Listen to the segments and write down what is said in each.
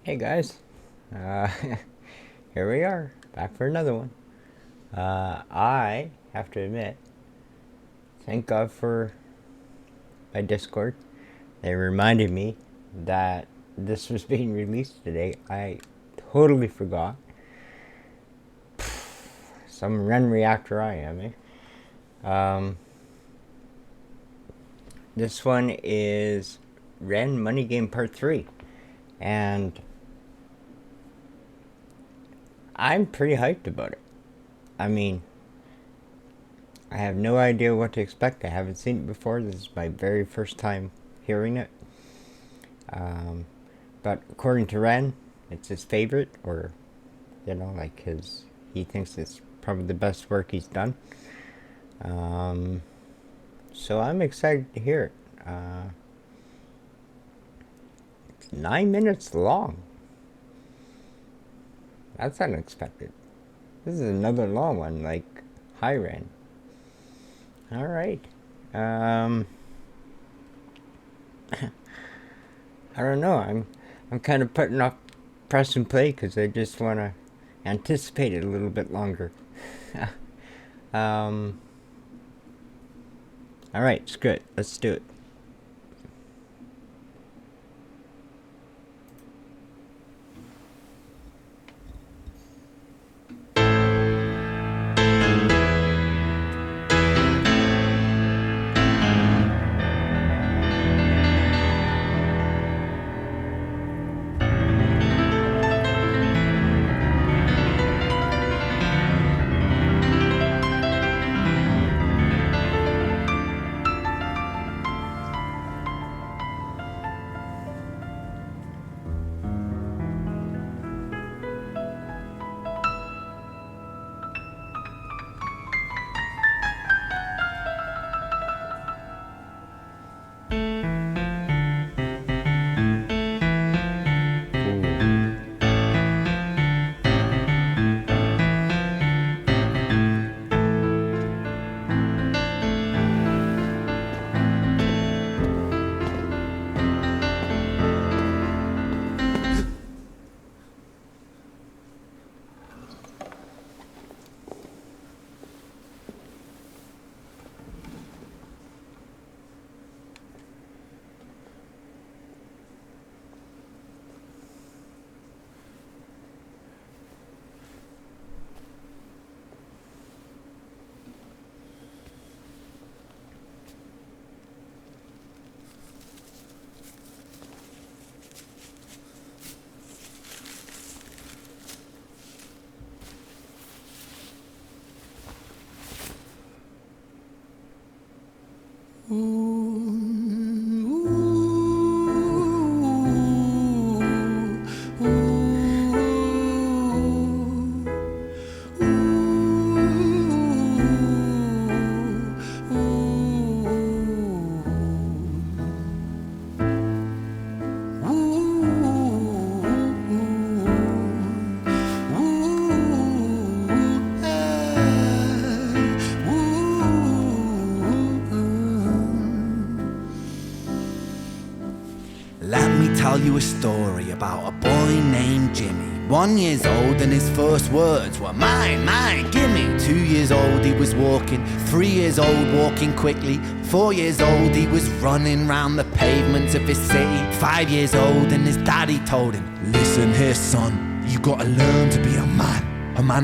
Hey guys, uh, here we are, back for another one. I have to admit, thank God for my Discord. They reminded me that this was being released today. I totally forgot. Some Ren reactor I am, This one is Ren Money Game Part 3. And I'm pretty hyped about it. I mean, I have no idea what to expect. I haven't seen it before. This is my very first time hearing it. But according to Ren, it's his favorite, or, he thinks it's probably the best work he's done. So I'm excited to hear it. It's 9 minutes long. That's unexpected. This is another long one, like Hi Ren. Alright. I don't know. I'm kind of putting off press and play because I just want to anticipate it a little bit longer. Alright, screw it. Let's do it. Tell you a story about a boy named Jimmy. 1 year old and his first words were mine, mine, gimme. 2 years old he was walking, 3 years old walking quickly. 4 years old he was running round the pavements of his city. 5 years old and his daddy told him, listen here son, you gotta learn to be a man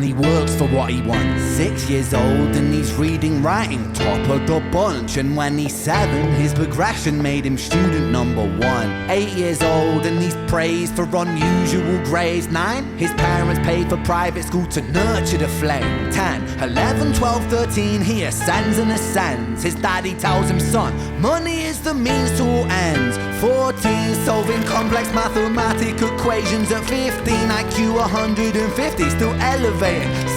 he works for what he wants. 6 years old and he's reading, writing, top of the bunch. And when he's 7, his progression made him student number 1. 8 years old and he's praised for unusual grades. 9, his parents paid for private school to nurture the flame. 10, 11, 12, 13, he ascends and ascends. His daddy tells him, son, money is the means to all ends. 14, solving complex mathematical equations. At 15, IQ 150, still elevating.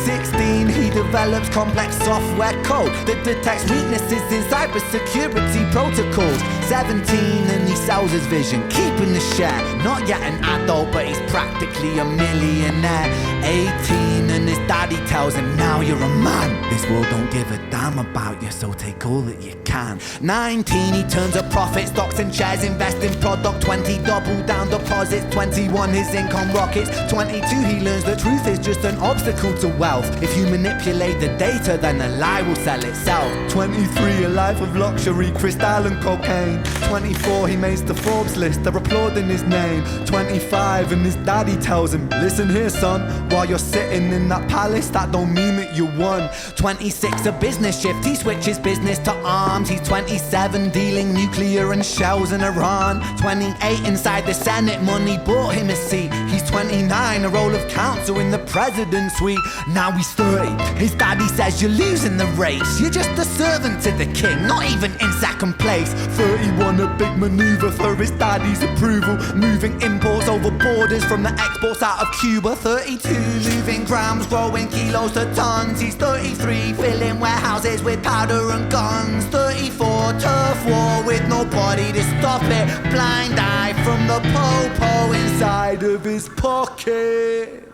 16, he develops complex software code that detects weaknesses in cybersecurity protocols. 17, and he sells his vision, keeping the share. Not yet an adult, but he's practically a millionaire. 18, and his daddy tells him, now you're a man. This world don't give a damn about you, so take all that you can. 19, he turns a profit, stocks and shares, invest in product 20 double down deposits, 21 his income rockets, 22 he learns the truth is just an obstacle to wealth. If you manipulate the data, then the lie will sell itself. 23 a life of luxury, crystal and cocaine. 24 he makes the Forbes list, they're applauding his name. 25 and his daddy tells him, listen here son, while you're sitting in that palace, that don't mean that you won. 26 a business shift, he switches business to arms. He's 27 dealing nuclear and shells in Iran. 28 inside the Senate, money bought him a seat. He's 29, a role of counsel in the president's suite. Now he's 30, his daddy says you're losing the race, you're just a servant to the king, not even in second place. 31 a big maneuver for his daddy's approval, moving imports over borders from the exports out of Cuba. 32 moving grams, growing kilos to tons. He's 33 filling warehouses with powder and guns. 34 turf war with nobody to stop it, blind eye from the po-po inside of his pocket.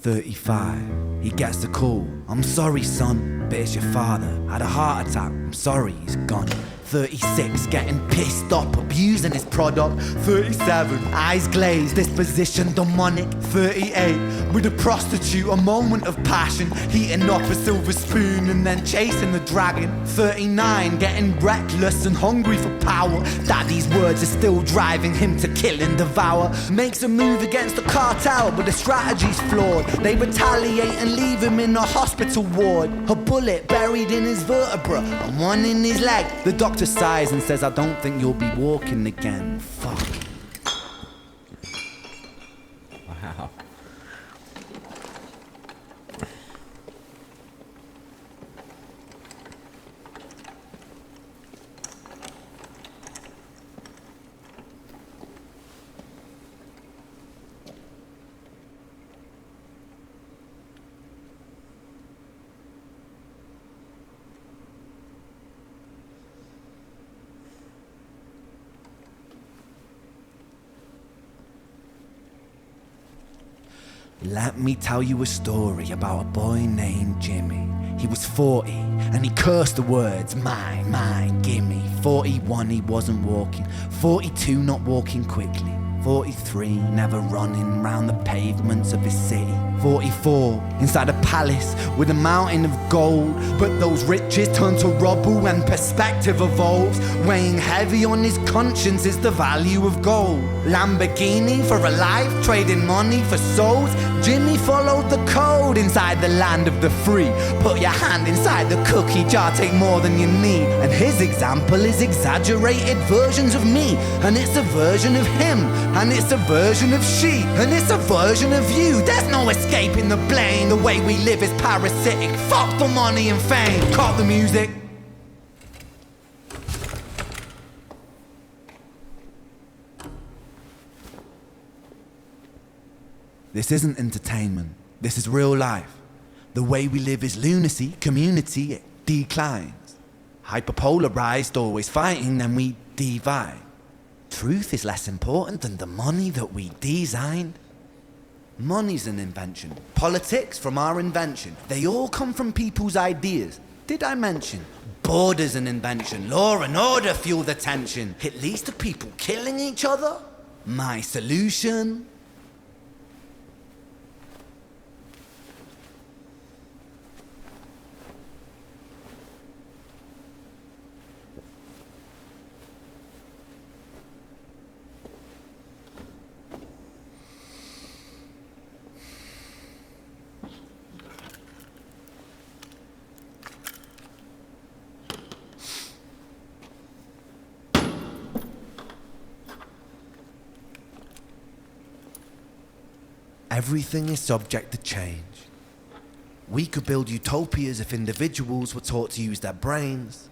"35, he gets the call. I'm sorry, son, but it's your father. Had a heart attack. I'm sorry, he's gone. 36, getting pissed up, abusing his product. 37, eyes glazed, disposition demonic. 38, with a prostitute, a moment of passion, heating up a silver spoon and then chasing the dragon. 39, getting reckless and hungry for power. Daddy's words are still driving him to kill and devour. Makes a move against the cartel, but the strategy's flawed. They retaliate and leave him in a hospital ward. A bullet buried in his vertebra and one in his leg. The doctor sighs and says, I don't think you'll be walking again. Fuck. Wow. Let me tell you a story about a boy named Jimmy. He was 40 and he cursed the words, mine, gimme. 41 he wasn't walking, 42 not walking quickly, 43 never running round the pavements of his city, 44 inside a palace with a mountain of gold. But those riches turn to rubble when perspective evolves. Weighing heavy on his conscience is the value of gold. Lamborghini for a life, trading money for souls. Jimmy followed the code inside the land of the free. Put your hand inside the cookie jar, take more than you need. And his example is exaggerated versions of me. And it's a version of him, and it's a version of she, and it's a version of you. There's no escaping the blame. The way we live is parasitic. Fuck the money and fame. Cut the music. This isn't entertainment. This is real life. The way we live is lunacy, community, it declines. Hyperpolarized, always fighting, then we divide. Truth is less important than the money that we designed. Money's an invention. Politics from our invention. They all come from people's ideas. Did I mention? Border's an invention. Law and order fuel the tension. It leads to people killing each other. My solution? Everything is subject to change. We could build utopias if individuals were taught to use their brains.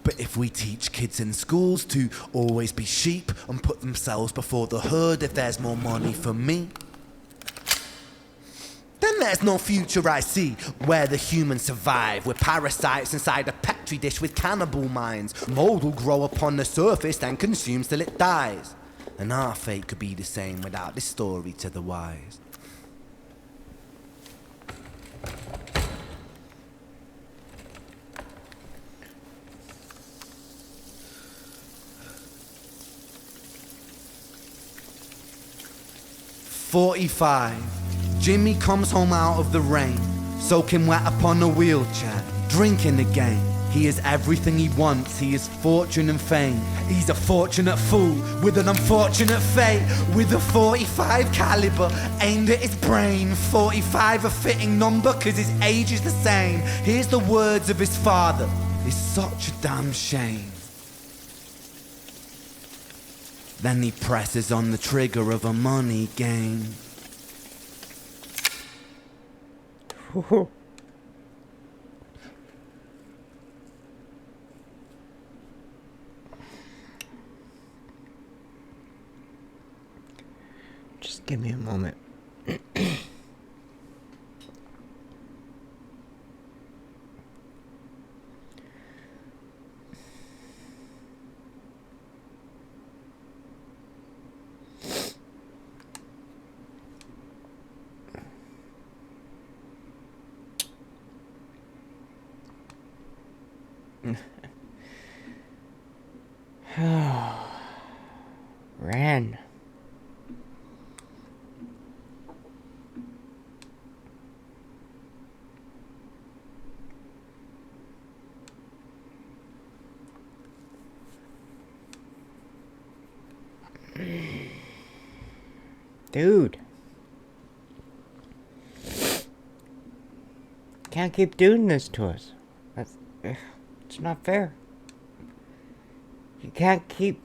But if we teach kids in schools to always be sheep and put themselves before the herd if there's more money for me, then there's no future I see where the humans survive. We're parasites inside a petri dish with cannibal minds. Mold will grow upon the surface then consumes till it dies. And our fate could be the same without this story to the wise. 45. Jimmy comes home out of the rain, soaking wet upon a wheelchair, drinking again. He is everything he wants, he is fortune and fame. He's a fortunate fool with an unfortunate fate, with a 45 caliber aimed at his brain. 45 a fitting number cause his age is the same. Here's the words of his father, it's such a damn shame. Then he presses on the trigger of a money game. Just give me a moment. Ren. Dude. Can't keep doing this to us. It's not fair. You can't keep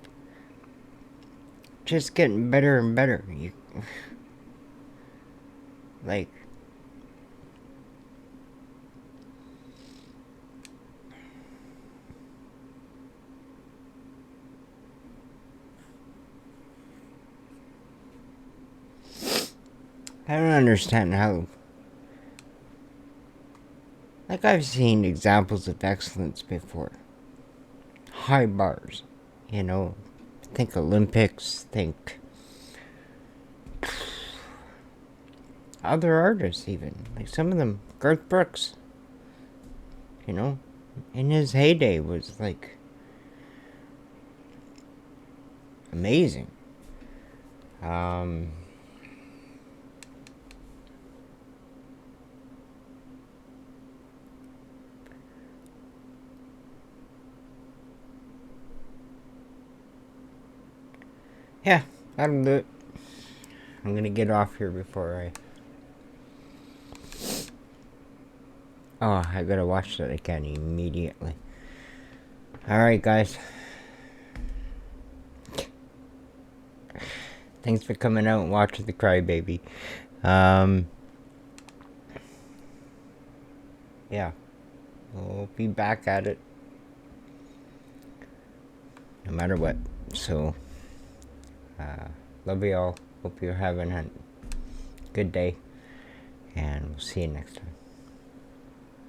just getting better and better. Like, I don't understand how. Like, I've seen examples of excellence before. High bars, you know. Think Olympics, think other artists even. Like some of them, Garth Brooks, you know, in his heyday was like amazing. Yeah, that'll do it. I'm gonna get off here before I gotta watch that again immediately. Alright, guys. Thanks for coming out and watching the Crybaby. Yeah. We'll be back at it. No matter what. So, love you all. Hope you're having a good day. And we'll see you next time.